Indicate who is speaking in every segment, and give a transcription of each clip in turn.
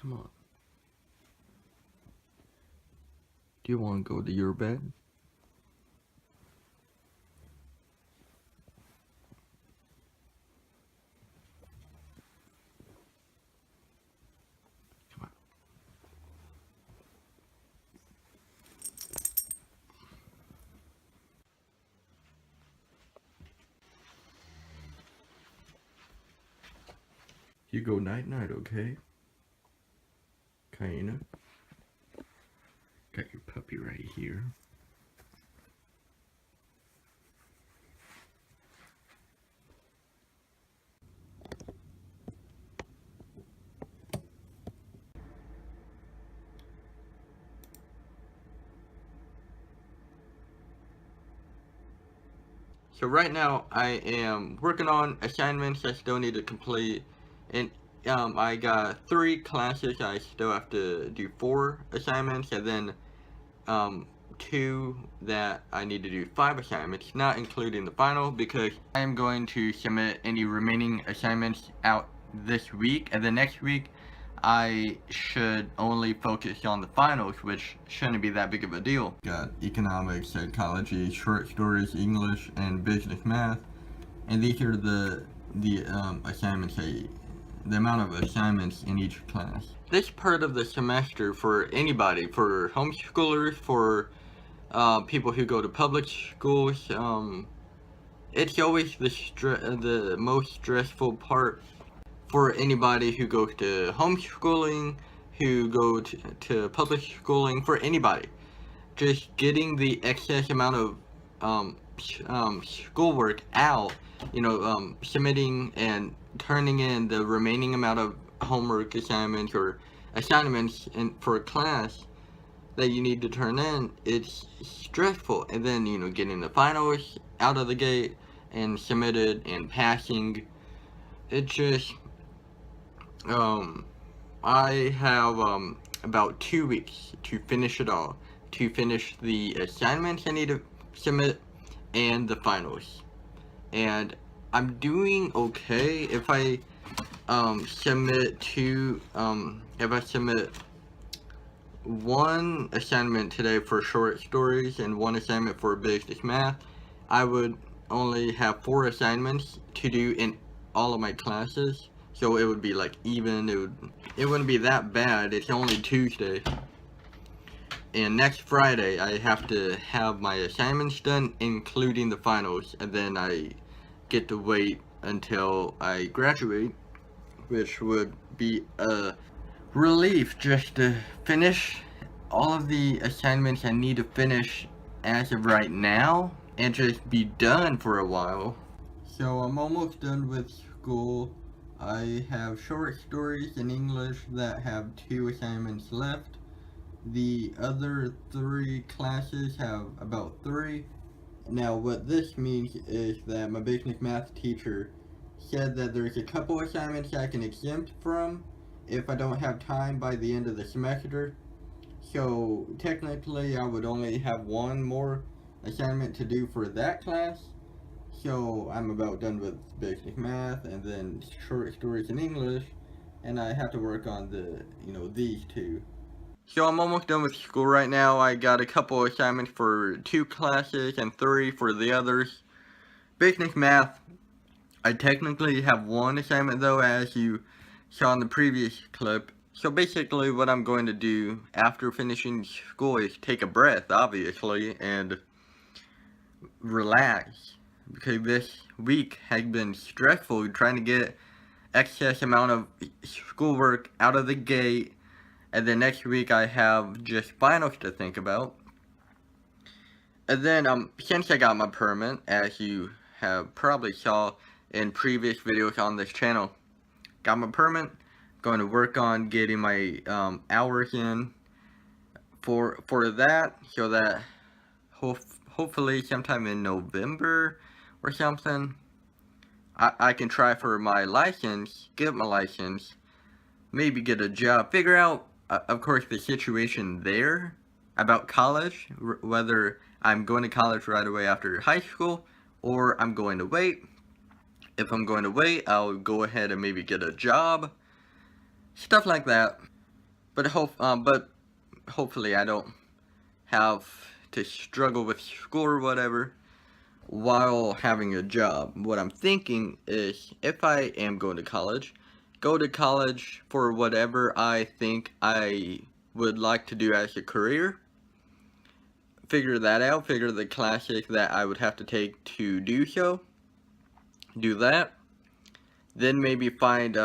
Speaker 1: Come on. Do you want to go to your bed? Come on. You go night-night, okay? Kinda. Got your puppy right here. So right now I am working on assignments I still need to complete, and I got 3 classes. I still have to do 4 assignments, and then 2 that I need to do 5 assignments, not including the final, because I am going to submit any remaining assignments out this week, and then next week I should only focus on the finals, which shouldn't be that big of a deal. Got economics, psychology, short stories, English, and business math, and these are the assignments the amount of assignments in each class. This part of the semester for anybody, for homeschoolers, for people who go to public schools, it's always the most stressful part for anybody who goes to homeschooling, who go to public schooling, for anybody. Just getting the excess amount of schoolwork out, submitting and turning in the remaining amount of homework assignments or assignments for a class that you need to turn in, it's stressful. And then, getting the finals out of the gate and submitted and passing, it just, I have, about 2 weeks to finish it all, to finish the assignments I need to submit and the finals. And I'm doing okay. If I submit one assignment today for short stories and one assignment for business math, I would only have 4 assignments to do in all of my classes, so it would be like even. It wouldn't be that bad. It's only Tuesday, and next Friday I have to have my assignments done, including the finals, and then I get to wait until I graduate, which would be a relief just to finish all of the assignments I need to finish as of right now and just be done for a while. So I'm almost done with school. I have short stories in English that have 2 assignments left. The other 3 classes have about 3. Now what this means is that my business math teacher said that there's a couple assignments I can exempt from if I don't have time by the end of the semester. So technically I would only have 1 more assignment to do for that class. So I'm about done with business math and then short stories in English, and I have to work on these 2. So I'm almost done with school right now. I got a couple assignments for 2 classes and 3 for the others. Business math, I technically have 1 assignment though, as you saw in the previous clip. So basically what I'm going to do after finishing school is take a breath, obviously, and relax, because this week has been stressful trying to get excess amount of schoolwork out of the gate, and then next week I have just finals to think about. And then since I got my permit, as you have probably saw in previous videos on this channel, got my permit, going to work on getting my hours in for that, so that hopefully sometime in November or something, I can try for my license, get my license, maybe get a job, figure out, of course, the situation there about college, whether I'm going to college right away after high school, or I'm going to wait. If I'm going to wait, I'll go ahead and maybe get a job, stuff like that. But hopefully I don't have to struggle with school or whatever while having a job. What I'm thinking is, if I am going to college, go to college for whatever I think I would like to do as a career. Figure that out, figure the classes that I would have to take to do so. Do that. Then maybe find,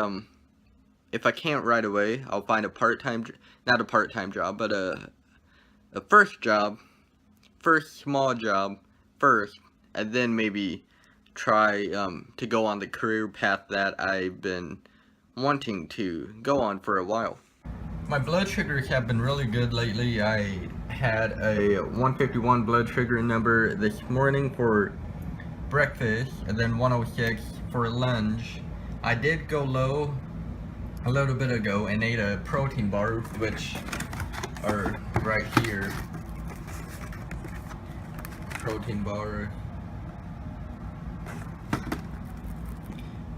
Speaker 1: if I can't right away, I'll find a part-time, not a part-time job, but a first job, first small job first, and then maybe try to go on the career path that I've been wanting to go on for a while. My blood sugars have been really good lately. I had a 151 blood sugar number this morning for breakfast, and then 106 for lunch. I did go low a little bit ago and ate a protein bar, which are right here. Protein bar.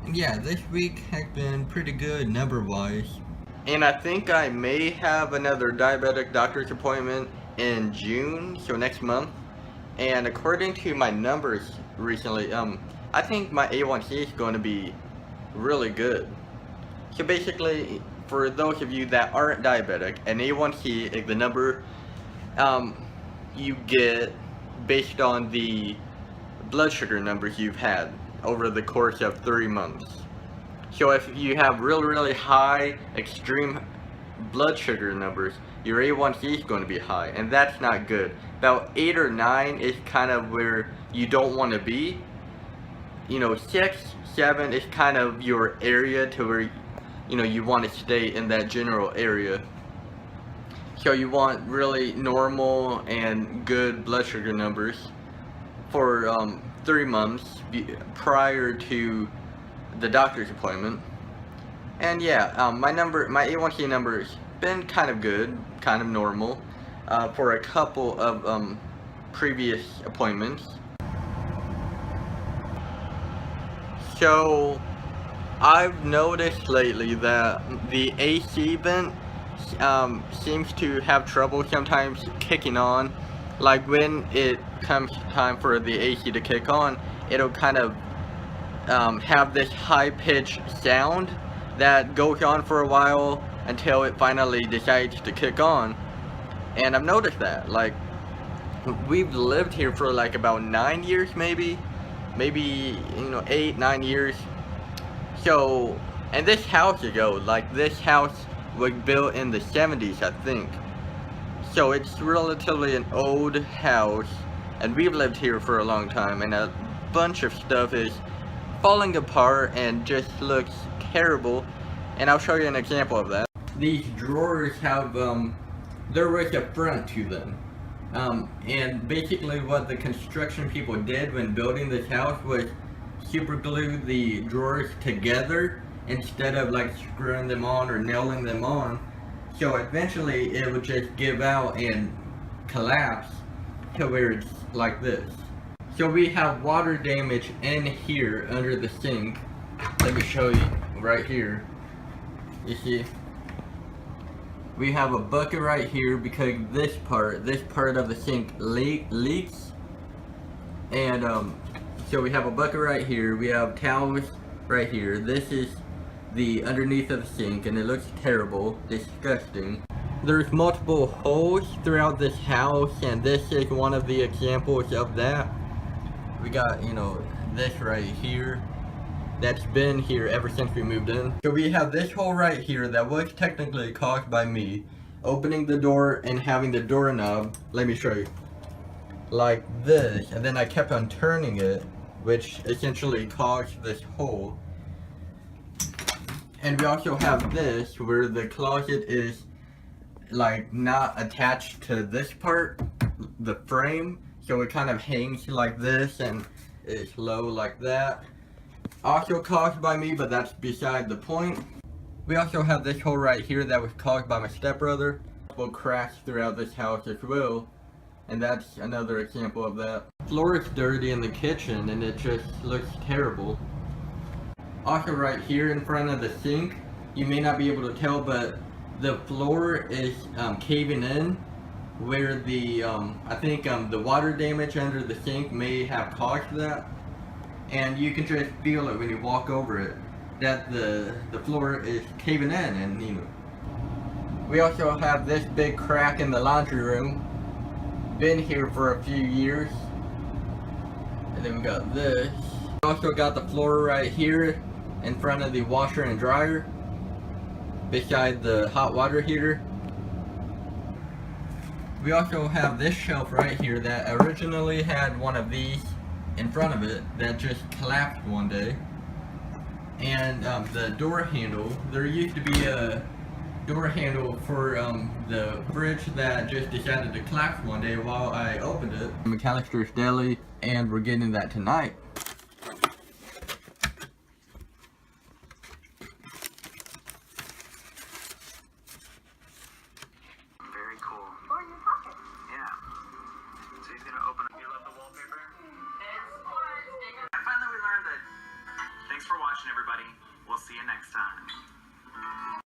Speaker 1: And yeah, this week has been pretty good number-wise. And I think I may have another diabetic doctor's appointment in June, so next month. And according to my numbers recently, I think my A1C is going to be really good. So basically, for those of you that aren't diabetic, an A1C is the number you get based on the blood sugar numbers you've had over the course of 3 months. So if you have really high, extreme blood sugar numbers, your A1C is going to be high, and that's not good. About 8 or 9 is kind of where you don't want to be. You know, 6, 7 is kind of your area to where, you know, you want to stay in that general area. So you want really normal and good blood sugar numbers for 3 months prior to the doctor's appointment. And yeah, my A1C number has been kind of good, kind of normal, for a couple of previous appointments. So I've noticed lately that the AC vent seems to have trouble sometimes kicking on. Like when it comes time for the AC to kick on, it'll kind of have this high-pitched sound that goes on for a while until it finally decides to kick on. And I've noticed that, like, we've lived here for like about 9 years, maybe, you know, 8, 9 years. So, and this house this house was built in the 70s, I think. So it's relatively an old house, and we've lived here for a long time, and a bunch of stuff is falling apart and just looks terrible. And I'll show you an example of that. These drawers have there was a front to them, and basically what the construction people did when building this house was super glue the drawers together instead of like screwing them on or nailing them on. So eventually it would just give out and collapse to where it's like this. So we have water damage in here under the sink. Let me show you right here. You see? We have a bucket right here because this part of the sink leaks. And so we have a bucket right here. We have towels right here. This is the underneath of the sink, and it looks terrible, disgusting. There's multiple holes throughout this house, and this is one of the examples of that. We got, you know, this right here that's been here ever since we moved in. So we have this hole right here that was technically caused by me opening the door and having the doorknob, let me show you, like this, and then I kept on turning it, which essentially caused this hole. And we also have this where the closet is like not attached to this part, the frame, so it kind of hangs like this and is low like that. Also caused by me, but that's beside the point. We also have this hole right here that was caused by my stepbrother. Will crash throughout this house as well, and that's another example of that. Floor is dirty in the kitchen and it just looks terrible. Also right here in front of the sink, you may not be able to tell, but the floor is caving in, where the I think the water damage under the sink may have caused that, and you can just feel it when you walk over it that the floor is caving in, and you know. We also have this big crack in the laundry room. Been here for a few years. And then we got this. We also got the floor right here in front of the washer and dryer, beside the hot water heater. We also have this shelf right here that originally had one of these in front of it that just collapsed one day. And the door handle, there used to be a door handle for the fridge that just decided to collapse one day while I opened it. McAllister's Deli, and we're getting that tonight.
Speaker 2: Very cool. Or in your pocket. Yeah. So he's gonna open up. You love the wallpaper? And finally we learned that. Thanks for watching, everybody. We'll see you next time.